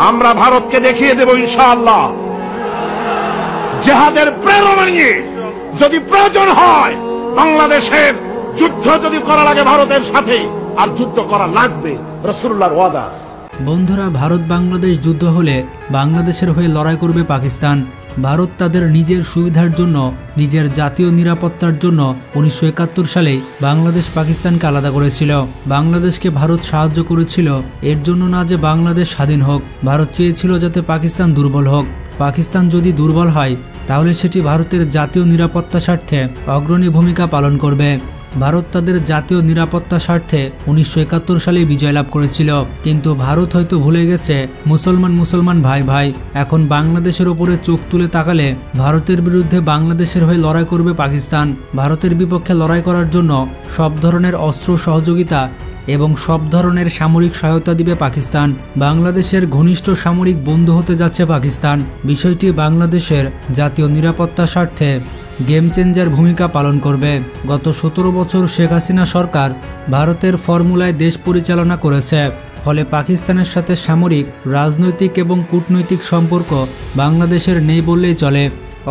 আমরা ভারতকে দেখিয়ে দেব ইনশাআল্লাহ জিহাদের প্রেরণা নিয়ে যদি প্রয়োজন হয় বাংলাদেশের যুদ্ধ যদি করা লাগে ভারতের সাথে, আর যুদ্ধ করা লাগবে, রাসূলুল্লাহর ওয়াদা। বন্ধুরা, ভারত বাংলাদেশ যুদ্ধ হলে বাংলাদেশের হয়ে লড়াই করবে পাকিস্তান। ভারত তাদের নিজের সুবিধার জন্য, নিজের জাতীয় নিরাপত্তার জন্য 1971 সালে বাংলাদেশ পাকিস্তানকে আলাদা করেছিল। বাংলাদেশকে ভারত সাহায্য করেছিল এর জন্য না যে বাংলাদেশ স্বাধীন হোক, ভারত চেয়েছিল যাতে পাকিস্তান দুর্বল হোক। পাকিস্তান যদি দুর্বল হয় তাহলে সেটি ভারতের জাতীয় নিরাপত্তা স্বার্থে অগ্রণী ভূমিকা পালন করবে। ভারত তাদের জাতীয় নিরাপত্তা স্বার্থে 1971 সালে বিজয় লাভ করেছিল, কিন্তু ভারত হয়তো ভুলে গেছে মুসলমান ভাই ভাই। এখন বাংলাদেশের ওপরে চোখ তুলে তাকালে ভারতের বিরুদ্ধে বাংলাদেশের হয়ে লড়াই করবে পাকিস্তান। ভারতের বিপক্ষে লড়াই করার জন্য সব ধরনের অস্ত্র সহযোগিতা এবং সব ধরনের সামরিক সহায়তা দিবে পাকিস্তান। বাংলাদেশের ঘনিষ্ঠ সামরিক বন্ধু হতে যাচ্ছে পাকিস্তান। বিষয়টি বাংলাদেশের জাতীয় নিরাপত্তা স্বার্থে গেম চেঞ্জার ভূমিকা পালন করবে। গত 17 বছর শেখ হাসিনা সরকার ভারতের ফর্মুলায় দেশ পরিচালনা করেছে, ফলে পাকিস্তানের সাথে সামরিক, রাজনৈতিক এবং কূটনৈতিক সম্পর্ক বাংলাদেশের নেই বললেই চলে।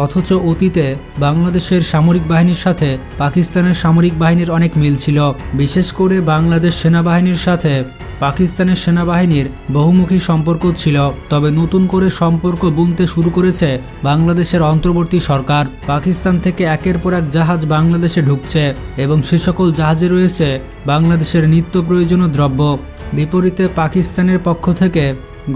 অথচ অতীতে বাংলাদেশের সামরিক বাহিনীর সাথে পাকিস্তানের সামরিক বাহিনীর অনেক মিল ছিল। বিশেষ করে বাংলাদেশ সেনাবাহিনীর সাথে পাকিস্তানের সেনাবাহিনীর বহুমুখী সম্পর্ক ছিল। তবে নতুন করে সম্পর্ক বুনতে শুরু করেছে বাংলাদেশের অন্তর্বর্তী সরকার। পাকিস্তান থেকে একের পর এক জাহাজ বাংলাদেশে ঢুকছে এবং সে সকল জাহাজে রয়েছে বাংলাদেশের নিত্য প্রয়োজনীয় দ্রব্য। বিপরীতে পাকিস্তানের পক্ষ থেকে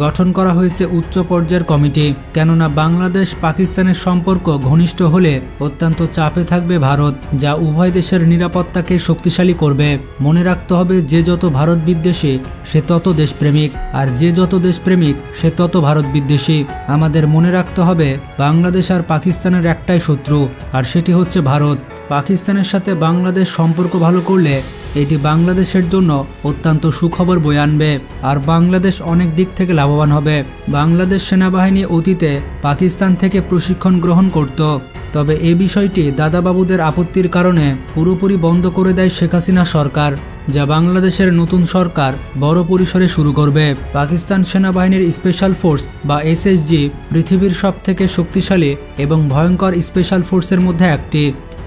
গঠন করা হয়েছে উচ্চ পর্যায়ের কমিটি, কেননা বাংলাদেশ পাকিস্তানের সম্পর্ক ঘনিষ্ঠ হলে অত্যন্ত চাপে থাকবে ভারত, যা উভয় দেশের নিরাপত্তাকে শক্তিশালী করবে। মনে রাখতে হবে, যে যত ভারত বিদ্বেষী সে তত দেশপ্রেমিক, আর যে যত দেশপ্রেমিক সে তত ভারত বিদ্বেষী। আমাদের মনে রাখতে হবে, বাংলাদেশ আর পাকিস্তানের একটাই শত্রু, আর সেটি হচ্ছে ভারত। পাকিস্তানের সাথে বাংলাদেশ সম্পর্ক ভালো করলে এটি বাংলাদেশের জন্য অত্যন্ত সুখবর বয়ে আনবে, আর বাংলাদেশ অনেক দিক থেকে লাভবান হবে। বাংলাদেশ সেনাবাহিনী অতীতে পাকিস্তান থেকে প্রশিক্ষণ গ্রহণ করত, তবে এ বিষয়টি দাদাবাবুদের আপত্তির কারণে পুরোপুরি বন্ধ করে দেয় শেখ হাসিনা সরকার, যা বাংলাদেশের নতুন সরকার বড় পরিসরে শুরু করবে। পাকিস্তান সেনাবাহিনীর স্পেশাল ফোর্স বা এসএসজি পৃথিবীর সবথেকে শক্তিশালী এবং ভয়ঙ্কর স্পেশাল ফোর্সের মধ্যে একটি।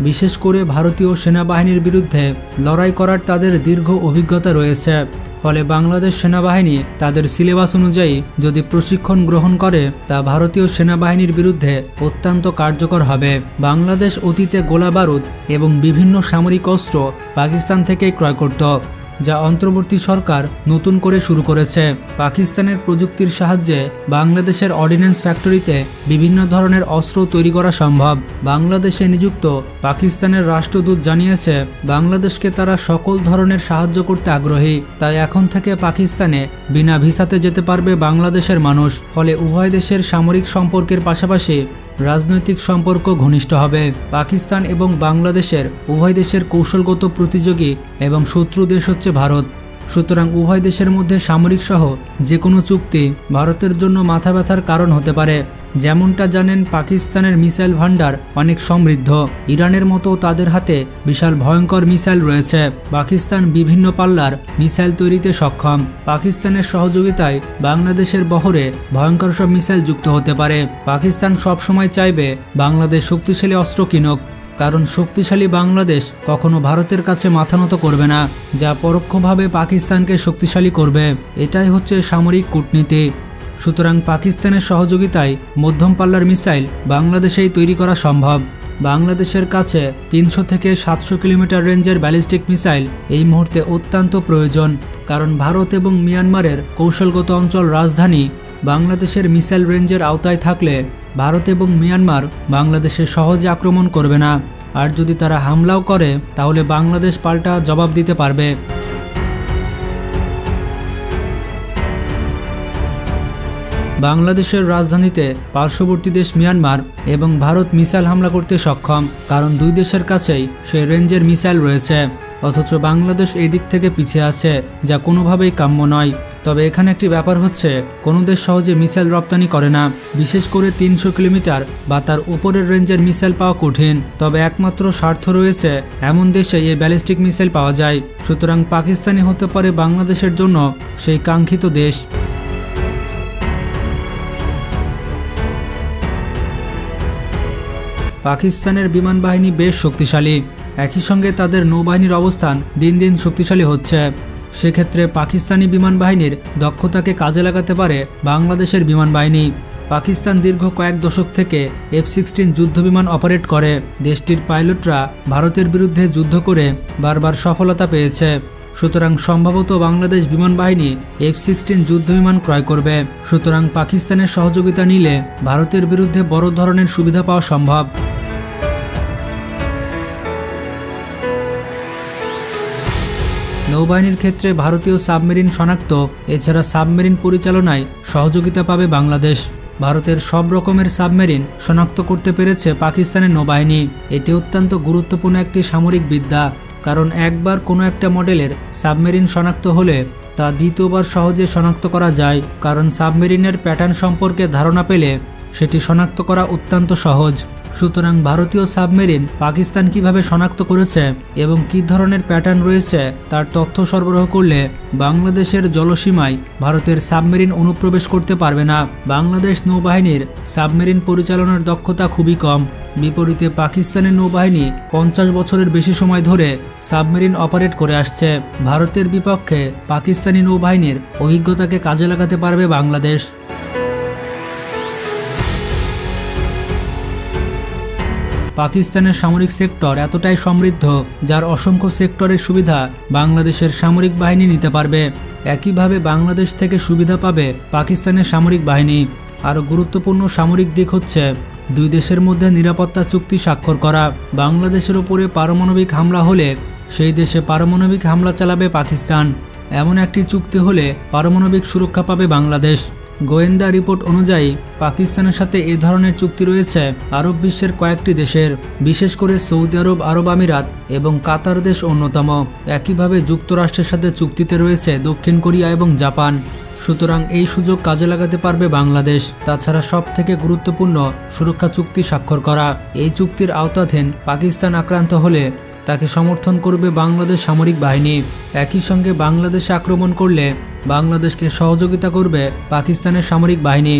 বিশেষ করে ভারতীয় সেনাবাহিনীর বিরুদ্ধে লড়াই করার তাদের দীর্ঘ অভিজ্ঞতা রয়েছে, ফলে বাংলাদেশ সেনাবাহিনী তাদের সিলেবাস অনুযায়ী যদি প্রশিক্ষণ গ্রহণ করে তা ভারতীয় সেনাবাহিনীর বিরুদ্ধে অত্যন্ত কার্যকর হবে। বাংলাদেশ অতীতে গোলা বারুদ এবং বিভিন্ন সামরিক অস্ত্র পাকিস্তান থেকেই ক্রয় করত, যা অন্তর্বর্তী সরকার নতুন করে শুরু করেছে। পাকিস্তানের প্রযুক্তির সাহায্যে বাংলাদেশের অর্ডিন্যান্স ফ্যাক্টরিতে বিভিন্ন ধরনের অস্ত্র তৈরি করা সম্ভব। বাংলাদেশে নিযুক্ত পাকিস্তানের রাষ্ট্রদূত জানিয়েছে বাংলাদেশকে তারা সকল ধরনের সাহায্য করতে আগ্রহী, তাই এখন থেকে পাকিস্তানে বিনা ভিসাতে যেতে পারবে বাংলাদেশের মানুষ। ফলে উভয় দেশের সামরিক সম্পর্কের পাশাপাশি রাজনৈতিক সম্পর্ক ঘনিষ্ঠ হবে। পাকিস্তান এবং বাংলাদেশের উভয় দেশের কৌশলগত প্রতিযোগী এবং শত্রু দেশ হচ্ছে ভারত। সুতরাং উভয় দেশের মধ্যে সামরিক সহ যে কোনো চুক্তি ভারতের জন্য মাথা ব্যথার কারণ হতে পারে। যেমনটা জানেন, পাকিস্তানের মিসাইল ভান্ডার অনেক সমৃদ্ধ। ইরানের মতো তাদের হাতে বিশাল ভয়ঙ্কর মিসাইল রয়েছে। পাকিস্তান বিভিন্ন পাল্লার মিসাইল তৈরিতে সক্ষম। পাকিস্তানের সহযোগিতায় বাংলাদেশের বহরে ভয়ঙ্কর সব মিসাইল যুক্ত হতে পারে। পাকিস্তান সবসময় চাইবে বাংলাদেশ শক্তিশালী অস্ত্র কিনুক, কারণ শক্তিশালী বাংলাদেশ কখনো ভারতের কাছে মাথা নত করবে না, যা পরোক্ষভাবে পাকিস্তানকে শক্তিশালী করবে। এটাই হচ্ছে সামরিক কূটনীতি। সুতরাং পাকিস্তানের সহযোগিতায় মধ্যম পাল্লার মিসাইল বাংলাদেশেই তৈরি করা সম্ভব। বাংলাদেশের কাছে 300 থেকে 700 কিলোমিটার রেঞ্জের ব্যালিস্টিক মিসাইল এই মুহূর্তে অত্যন্ত প্রয়োজন, কারণ ভারত এবং মিয়ানমারের কৌশলগত অঞ্চল রাজধানী বাংলাদেশের মিসাইল রেঞ্জের আওতায় থাকলে ভারত এবং মিয়ানমার বাংলাদেশে সহজে আক্রমণ করবে না, আর যদি তারা হামলাও করে তাহলে বাংলাদেশ পাল্টা জবাব দিতে পারবে। বাংলাদেশের রাজধানীতে পার্শ্ববর্তী দেশ মিয়ানমার এবং ভারত মিসাইল হামলা করতে সক্ষম, কারণ দুই দেশের কাছেই সেই রেঞ্জের মিসাইল রয়েছে। অথচ বাংলাদেশ এই দিক থেকে পিছিয়ে আছে, যা কোনোভাবেই কাম্য নয়। তবে এখানে একটি ব্যাপার হচ্ছে, কোনো দেশ সহজে মিসাইল রপ্তানি করে না, বিশেষ করে 300 কিলোমিটার বা তার উপরের রেঞ্জের মিসাইল পাওয়া কঠিন। তবে একমাত্র স্বার্থ রয়েছে এমন দেশে এই ব্যালিস্টিক মিসাইল পাওয়া যায়। সুতরাং পাকিস্তানই হতে পারে বাংলাদেশের জন্য সেই কাঙ্ক্ষিত দেশ। পাকিস্তানের বিমান বাহিনী বেশ শক্তিশালী, একই সঙ্গে তাদের নৌবাহিনীর অবস্থান দিন দিন শক্তিশালী হচ্ছে। সেক্ষেত্রে পাকিস্তানি বিমান বাহিনীর দক্ষতাকে কাজে লাগাতে পারে বাংলাদেশের বিমান বাহিনী। পাকিস্তান দীর্ঘ কয়েক দশক থেকে F-16 যুদ্ধবিমান অপারেট করে। দেশটির পাইলটরা ভারতের বিরুদ্ধে যুদ্ধ করে বারবার সফলতা পেয়েছে। সুতরাং সম্ভবত বাংলাদেশ বিমান বাহিনী F-16 যুদ্ধবিমান ক্রয় করবে। সুতরাং পাকিস্তানের সহযোগিতা নিলে ভারতের বিরুদ্ধে বড় ধরনের সুবিধা পাওয়া সম্ভব। নৌবাহিনীর ক্ষেত্রে ভারতীয় সাবমেরিন শনাক্ত, এছাড়া সাবমেরিন পরিচালনায় সহযোগিতা পাবে বাংলাদেশ। ভারতের সব রকমের সাবমেরিন শনাক্ত করতে পেরেছে পাকিস্তানের নৌবাহিনী। এটি অত্যন্ত গুরুত্বপূর্ণ একটি সামরিক বিদ্যা, কারণ একবার কোনো একটা মডেলের সাবমেরিন শনাক্ত হলে তা দ্বিতীয়বার সহজে শনাক্ত করা যায়, কারণ সাবমেরিনের প্যাটার্ন সম্পর্কে ধারণা পেলে সেটি শনাক্ত করা অত্যন্ত সহজ। সুতরাং ভারতীয় সাবমেরিন পাকিস্তান কিভাবে শনাক্ত করেছে এবং কী ধরনের প্যাটার্ন রয়েছে তার তথ্য সরবরাহ করলে বাংলাদেশের জলসীমায় ভারতের সাবমেরিন অনুপ্রবেশ করতে পারবে না। বাংলাদেশ নৌবাহিনীর সাবমেরিন পরিচালনার দক্ষতা খুবই কম। বিপরীতে পাকিস্তানের নৌবাহিনী 50 বছরের বেশি সময় ধরে সাবমেরিন অপারেট করে আসছে। ভারতের বিপক্ষে পাকিস্তানি নৌবাহিনীর অভিজ্ঞতাকে কাজে লাগাতে পারবে বাংলাদেশ। পাকিস্তানের সামরিক সেক্টর এতটাই সমৃদ্ধ, যার অসংখ্য সেক্টরের সুবিধা বাংলাদেশের সামরিক বাহিনী নিতে পারবে। একইভাবে বাংলাদেশ থেকে সুবিধা পাবে পাকিস্তানের সামরিক বাহিনী। আরও গুরুত্বপূর্ণ সামরিক দিক হচ্ছে দুই দেশের মধ্যে নিরাপত্তা চুক্তি স্বাক্ষর করা। বাংলাদেশের উপরে পারমাণবিক হামলা হলে সেই দেশে পারমাণবিক হামলা চালাবে পাকিস্তান। এমন একটি চুক্তি হলে পারমাণবিক সুরক্ষা পাবে বাংলাদেশ। গোয়েন্দা রিপোর্ট অনুযায়ী পাকিস্তানের সাথে এ ধরনের চুক্তি রয়েছে আরব বিশ্বের কয়েকটি দেশের, বিশেষ করে সৌদি আরব, আরব আমিরাত এবং কাতার দেশ অন্যতম। একইভাবে যুক্তরাষ্ট্রের সাথে চুক্তিতে রয়েছে দক্ষিণ কোরিয়া এবং জাপান। সুতরাং এই সুযোগ কাজে লাগাতে পারবে বাংলাদেশ। তাছাড়া সবথেকে গুরুত্বপূর্ণ সুরক্ষা চুক্তি স্বাক্ষর করা। এই চুক্তির আওতাধীন পাকিস্তান আক্রান্ত হলে তাকে সমর্থন করবে বাংলাদেশ সামরিক বাহিনী। একই সঙ্গে বাংলাদেশে আক্রমণ করলে বাংলাদেশকে সহযোগিতা করবে পাকিস্তানের সামরিক বাহিনী।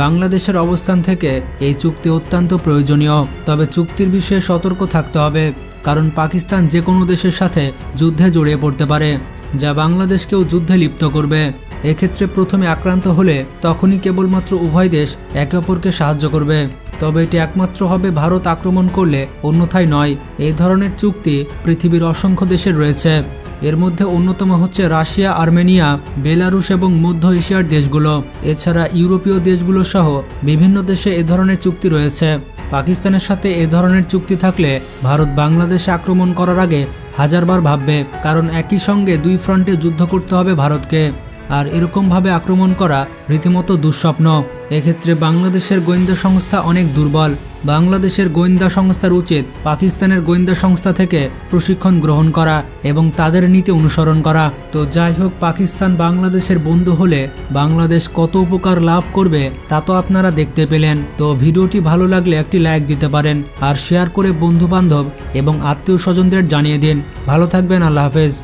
বাংলাদেশের অবস্থান থেকে এই চুক্তি অত্যন্ত প্রয়োজনীয়। তবে চুক্তির বিষয়ে সতর্ক থাকতে হবে, কারণ পাকিস্তান যে কোনো দেশের সাথে যুদ্ধে জড়িয়ে পড়তে পারে, যা বাংলাদেশকেও যুদ্ধে লিপ্ত করবে। এক্ষেত্রে প্রথমে আক্রান্ত হলে তখনই কেবলমাত্র উভয় দেশ একে অপরকে সাহায্য করবে। তবে এটি একমাত্র হবে ভারত আক্রমণ করলে, অন্যথায় নয়। এই ধরনের চুক্তি পৃথিবীর অসংখ্য দেশের রয়েছে। এর মধ্যে অন্যতম হচ্ছে রাশিয়া, আর্মেনিয়া, বেলারুশ এবং মধ্য এশিয়ার দেশগুলো। এছাড়া ইউরোপীয় দেশগুলো সহ বিভিন্ন দেশে এ ধরনের চুক্তি রয়েছে। পাকিস্তানের সাথে এ ধরনের চুক্তি থাকলে ভারত বাংলাদেশে আক্রমণ করার আগে হাজারবার ভাববে, কারণ একই সঙ্গে দুই ফ্রন্টে যুদ্ধ করতে হবে ভারতকে। আর এরকমভাবে আক্রমণ করা রীতিমতো দুঃস্বপ্ন। এক্ষেত্রে বাংলাদেশের গোয়েন্দা সংস্থা অনেক দুর্বল। বাংলাদেশের গোয়েন্দা সংস্থার উচিত পাকিস্তানের গোয়েন্দা সংস্থা থেকে প্রশিক্ষণ গ্রহণ করা এবং তাদের নীতি অনুসরণ করা। তো যাই হোক, পাকিস্তান বাংলাদেশের বন্ধু হলে বাংলাদেশ কত উপকার লাভ করবে তা তো আপনারা দেখতে পেলেন। তো ভিডিওটি ভালো লাগলে একটি লাইক দিতে পারেন, আর শেয়ার করে বন্ধু বান্ধব এবং আত্মীয় স্বজনদের জানিয়ে দিন। ভালো থাকবেন, আল্লাহ হাফেজ।